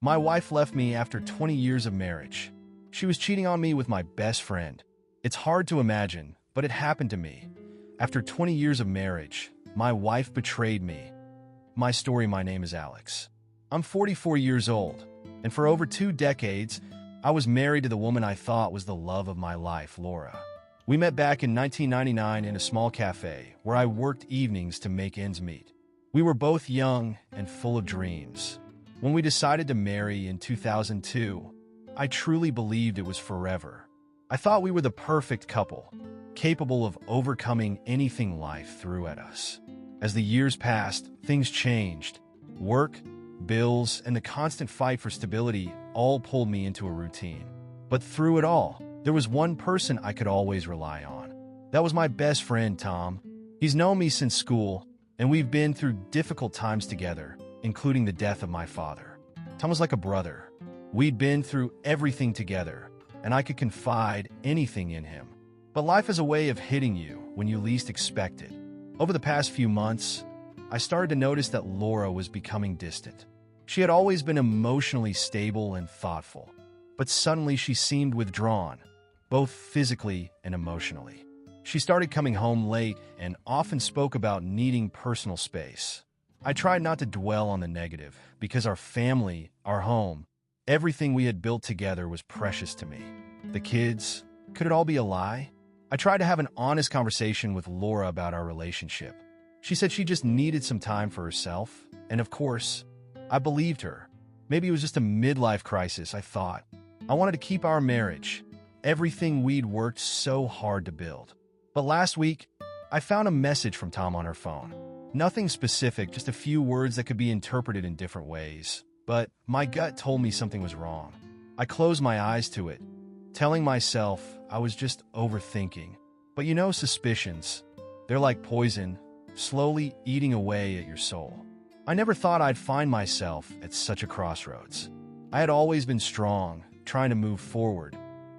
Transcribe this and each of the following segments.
My wife left me after 20 years of marriage. She was cheating on me with my best friend. It's hard to imagine, but it happened to me. After 20 years of marriage, my wife betrayed me. My story: my name is Alex. I'm 44 years old, and for over 2 decades, I was married to the woman I thought was the love of my life, Laura. We met back in 1999 in a small cafe where I worked evenings to make ends meet. We were both young and full of dreams. When we decided to marry in 2002, I truly believed it was forever. I thought we were the perfect couple, capable of overcoming anything life threw at us. As the years passed, things changed. Work, bills, and the constant fight for stability all pulled me into a routine. But through it all, there was one person I could always rely on. That was my best friend, Tom. He's known me since school, and we've been through difficult times together, including the death of my father. Tom was like a brother. We'd been through everything together, and I could confide anything in him. But life is a way of hitting you when you least expect it. Over the past few months, I started to notice that Laura was becoming distant. She had always been emotionally stable and thoughtful, but suddenly she seemed withdrawn, both physically and emotionally. She started coming home late and often spoke about needing personal space. I tried not to dwell on the negative because our family, our home, everything we had built together was precious to me. The kids, could it all be a lie? I tried to have an honest conversation with Laura about our relationship. She said she just needed some time for herself, and of course, I believed her. Maybe it was just a midlife crisis, I thought. I wanted to keep our marriage, everything we'd worked so hard to build. But last week, I found a message from Tom on her phone. Nothing specific, just a few words that could be interpreted in different ways. But my gut told me something was wrong. I closed my eyes to it, telling myself I was just overthinking. But you know, suspicions, they're like poison, slowly eating away at your soul. I never thought I'd find myself at such a crossroads. I had always been strong, trying to move forward,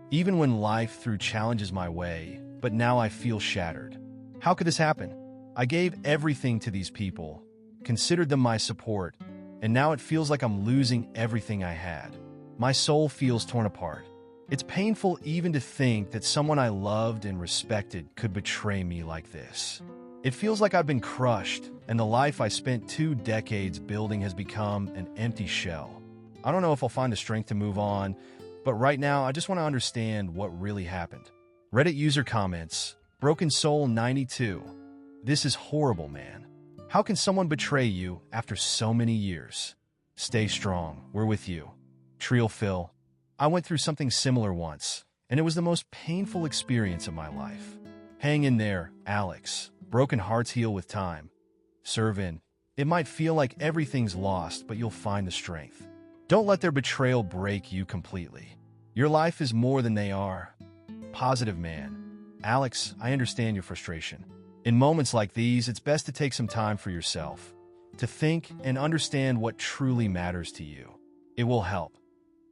even when life threw challenges my way, but now I feel shattered. How could this happen? I gave everything to these people, considered them my support, and now it feels like I'm losing everything I had. My soul feels torn apart. It's painful even to think that someone I loved and respected could betray me like this. It feels like I've been crushed, and the life I spent 2 decades building has become an empty shell. I don't know if I'll find the strength to move on, but right now I just want to understand what really happened. Reddit user comments, Broken Soul 92. This is horrible, man. How can someone betray you after so many years? Stay strong. We're with you. Trial Phil. I went through something similar once, and it was the most painful experience of my life. Hang in there, Alex. Broken hearts heal with time. Servin. It might feel like everything's lost, but you'll find the strength. Don't let their betrayal break you completely. Your life is more than they are. Positive man. Alex, I understand your frustration. In moments like these, it's best to take some time for yourself, to think and understand what truly matters to you. It will help.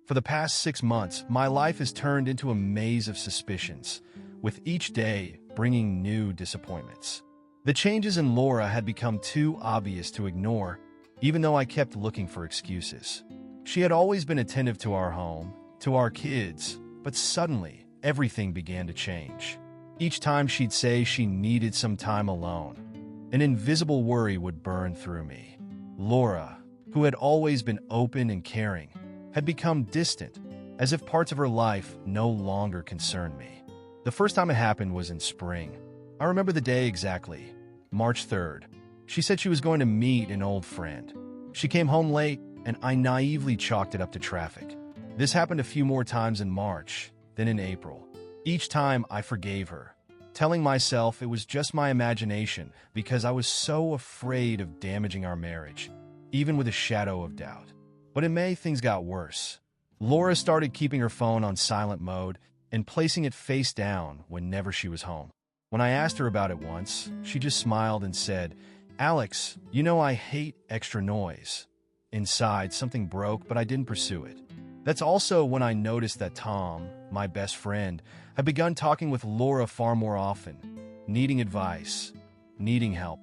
For the past 6 months, my life has turned into a maze of suspicions, with each day bringing new disappointments. The changes in Laura had become too obvious to ignore, even though I kept looking for excuses. She had always been attentive to our home, to our kids, but suddenly, everything began to change. Each time she'd say she needed some time alone, an invisible worry would burn through me. Laura, who had always been open and caring, had become distant, as if parts of her life no longer concerned me. The first time it happened was in spring. I remember the day exactly, March 3rd. She said she was going to meet an old friend. She came home late, and I naively chalked it up to traffic. This happened a few more times in March, then in April. Each time I forgave her, telling myself it was just my imagination because I was so afraid of damaging our marriage, even with a shadow of doubt. But in May, things got worse. Laura started keeping her phone on silent mode and placing it face down whenever she was home. When I asked her about it once, she just smiled and said, "Alex, you know I hate extra noise." Inside, something broke, but I didn't pursue it. That's also when I noticed that Tom, my best friend, had begun talking with Laura far more often, needing advice, needing help.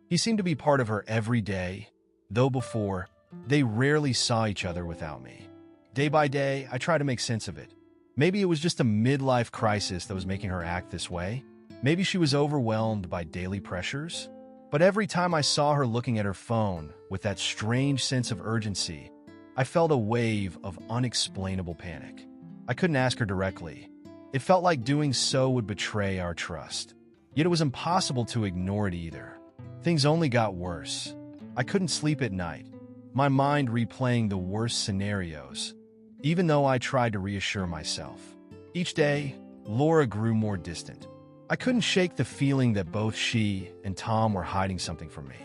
He seemed to be part of her every day, though before, They rarely saw each other without me. Day by day, I tried to make sense of it. Maybe it was just a midlife crisis that was making her act this way. Maybe she was overwhelmed by daily pressures. But every time I saw her looking at her phone with that strange sense of urgency, I felt a wave of unexplainable panic. I couldn't ask her directly. It felt like doing so would betray our trust. Yet it was impossible to ignore it either. Things only got worse. I couldn't sleep at night, my mind replaying the worst scenarios, even though I tried to reassure myself. Each day, Laura grew more distant. I couldn't shake the feeling that both she and Tom were hiding something from me.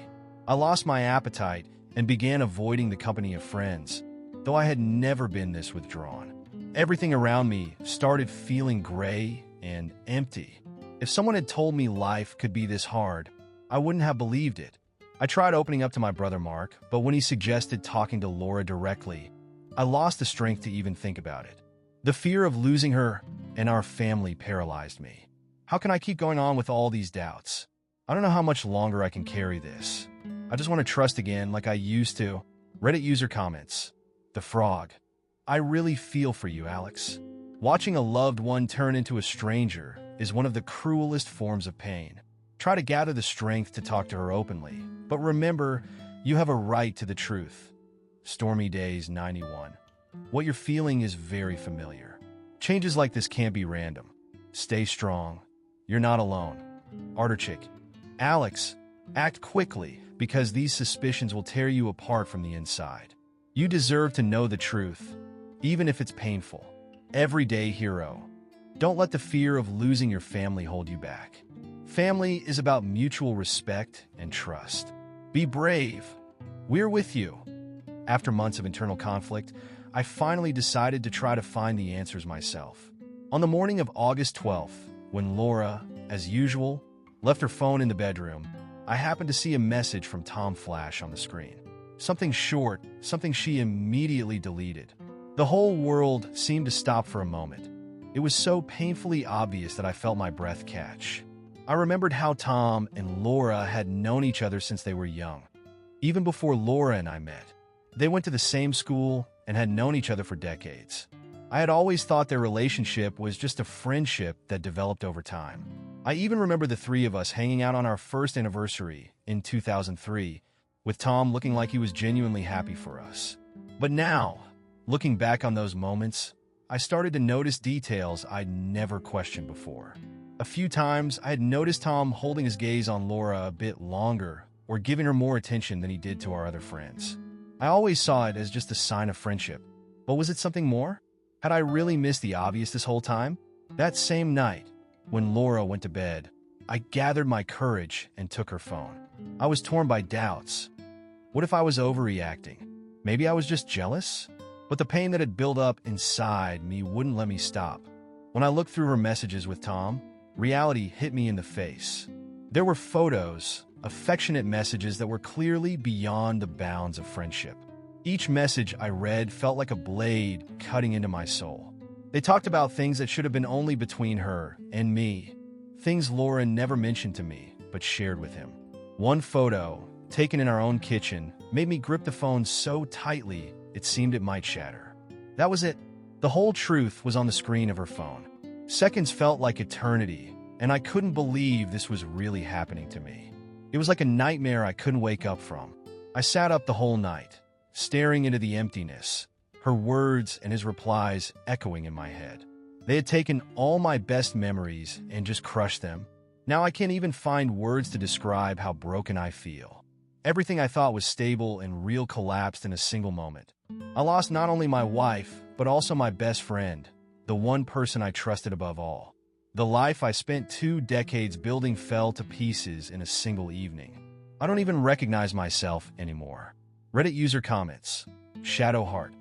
I lost my appetite and began avoiding the company of friends, though I had never been this withdrawn. Everything around me started feeling gray and empty. If someone had told me life could be this hard, I wouldn't have believed it. I tried opening up to my brother Mark, but when he suggested talking to Laura directly, I lost the strength to even think about it. The fear of losing her and our family paralyzed me. How can I keep going on with all these doubts? I don't know how much longer I can carry this. I just want to trust again like I used to. Reddit user comments. The frog. I really feel for you, Alex. Watching a loved one turn into a stranger is one of the cruelest forms of pain. Try to gather the strength to talk to her openly, but remember, you have a right to the truth. Stormy Days 91. What you're feeling is very familiar. Changes like this can't be random. Stay strong. You're not alone. Arterchick. Alex, act quickly because these suspicions will tear you apart from the inside. You deserve to know the truth, even if it's painful. Everyday hero. Don't let the fear of losing your family hold you back. Family is about mutual respect and trust. Be brave. We're with you. After months of internal conflict, I finally decided to try to find the answers myself. On the morning of August 12th, when Laura, as usual, left her phone in the bedroom, I happened to see a message from Tom flash on the screen. Something short, something she immediately deleted. The whole world seemed to stop for a moment. It was so painfully obvious that I felt my breath catch. I remembered how Tom and Laura had known each other since they were young. Even before Laura and I met, they went to the same school and had known each other for decades. I had always thought their relationship was just a friendship that developed over time. I even remember the three of us hanging out on our first anniversary in 2003, with Tom looking like he was genuinely happy for us. But now, looking back on those moments, I started to notice details I'd never questioned before. A few times, I had noticed Tom holding his gaze on Laura a bit longer or giving her more attention than he did to our other friends. I always saw it as just a sign of friendship, but was it something more? Had I really missed the obvious this whole time? That same night, when Laura went to bed, I gathered my courage and took her phone. I was torn by doubts. What if I was overreacting? Maybe I was just jealous? But the pain that had built up inside me wouldn't let me stop. When I looked through her messages with Tom, reality hit me in the face. There were photos, affectionate messages that were clearly beyond the bounds of friendship. Each message I read felt like a blade cutting into my soul. They talked about things that should have been only between her and me, things Laura never mentioned to me, but shared with him. One photo, taken in our own kitchen, made me grip the phone so tightly it seemed it might shatter. That was it. The whole truth was on the screen of her phone. Seconds felt like eternity, and I couldn't believe this was really happening to me. It was like a nightmare I couldn't wake up from. I sat up the whole night, staring into the emptiness, her words and his replies echoing in my head. They had taken all my best memories and just crushed them. Now I can't even find words to describe how broken I feel. Everything I thought was stable and real collapsed in a single moment. I lost not only my wife, but also my best friend, the one person I trusted above all. The life I spent 2 decades building fell to pieces in a single evening. I don't even recognize myself anymore. Reddit user comments. Shadowheart.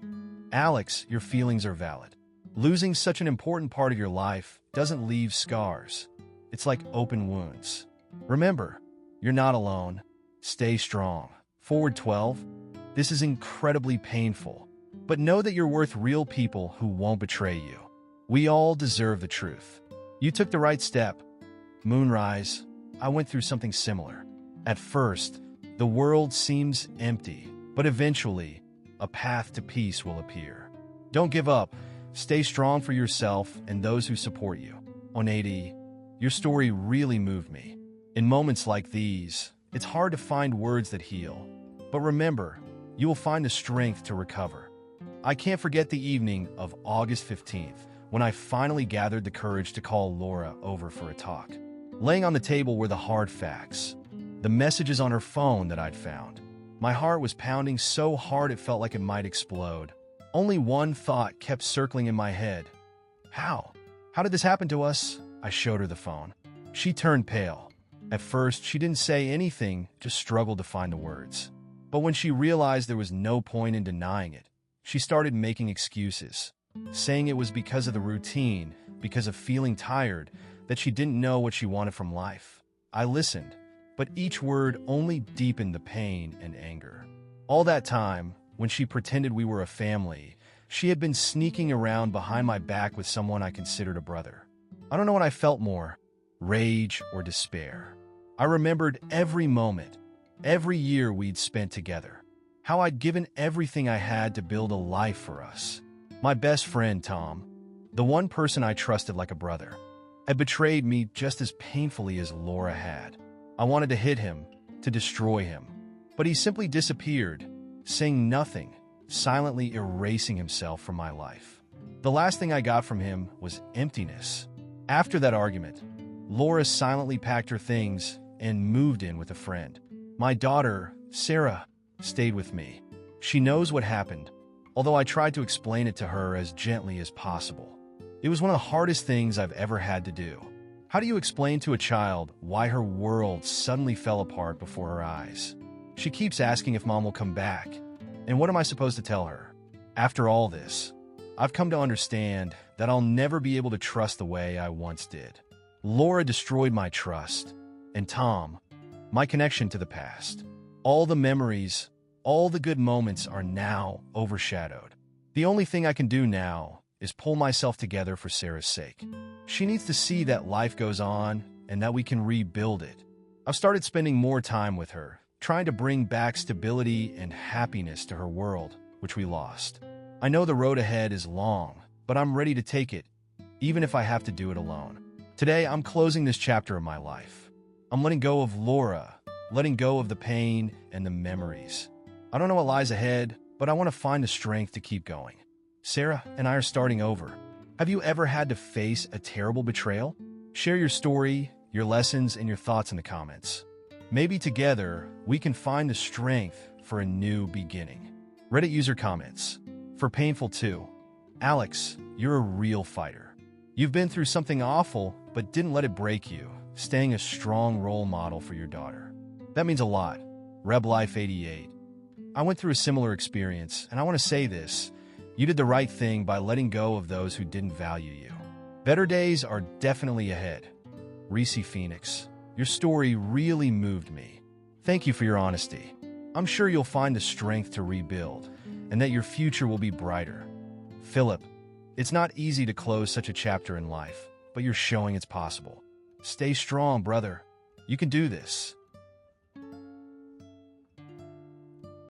Alex, your feelings are valid. Losing such an important part of your life doesn't leave scars. It's like open wounds. Remember, you're not alone. Stay strong. Forward 12. This is incredibly painful, but know that you're worth real people who won't betray you. We all deserve the truth. You took the right step. Moonrise. I went through something similar. At first, the world seems empty. But eventually, a path to peace will appear. Don't give up. Stay strong for yourself and those who support you. Onedi, your story really moved me. In moments like these, it's hard to find words that heal. But remember, you will find the strength to recover. I can't forget the evening of August 15th, when I finally gathered the courage to call Laura over for a talk. Laying on the table were the hard facts, the messages on her phone that I'd found. My heart was pounding so hard it felt like it might explode. Only one thought kept circling in my head. How? How did this happen to us? I showed her the phone. She turned pale. At first, she didn't say anything, just struggled to find the words. But when she realized there was no point in denying it, she started making excuses, saying it was because of the routine, because of feeling tired, that she didn't know what she wanted from life. I listened, but each word only deepened the pain and anger. All that time, when she pretended we were a family, she had been sneaking around behind my back with someone I considered a brother. I don't know what I felt more, rage or despair. I remembered every moment, every year we'd spent together, how I'd given everything I had to build a life for us. My best friend, Tom, the one person I trusted like a brother, had betrayed me just as painfully as Laura had. I wanted to hit him, to destroy him, but he simply disappeared, saying nothing, silently erasing himself from my life. The last thing I got from him was emptiness. After that argument, Laura silently packed her things and moved in with a friend. My daughter, Sarah, stayed with me. She knows what happened, although I tried to explain it to her as gently as possible. It was one of the hardest things I've ever had to do. How do you explain to a child why her world suddenly fell apart before her eyes? She keeps asking if mom will come back, and what am I supposed to tell her? After all this, I've come to understand that I'll never be able to trust the way I once did. Laura destroyed my trust, and Tom, my connection to the past. All the memories, all the good moments are now overshadowed. The only thing I can do now is pull myself together for Sarah's sake. She needs to see that life goes on and that we can rebuild it. I've started spending more time with her, trying to bring back stability and happiness to her world, which we lost. I know the road ahead is long, but I'm ready to take it, even if I have to do it alone. Today, I'm closing this chapter of my life. I'm letting go of Laura, letting go of the pain and the memories. I don't know what lies ahead, but I want to find the strength to keep going. Sarah and I are starting over. Have you ever had to face a terrible betrayal? Share your story, your lessons, and your thoughts in the comments. Maybe together, we can find the strength for a new beginning. Reddit user comments. For painful too. Alex, you're a real fighter. You've been through something awful, but didn't let it break you, staying a strong role model for your daughter. That means a lot. RebLife88. I went through a similar experience, and I want to say this. You did the right thing by letting go of those who didn't value you. Better days are definitely ahead. Reese Phoenix, your story really moved me. Thank you for your honesty. I'm sure you'll find the strength to rebuild, and that your future will be brighter. Philip, it's not easy to close such a chapter in life, but you're showing it's possible. Stay strong, brother. You can do this.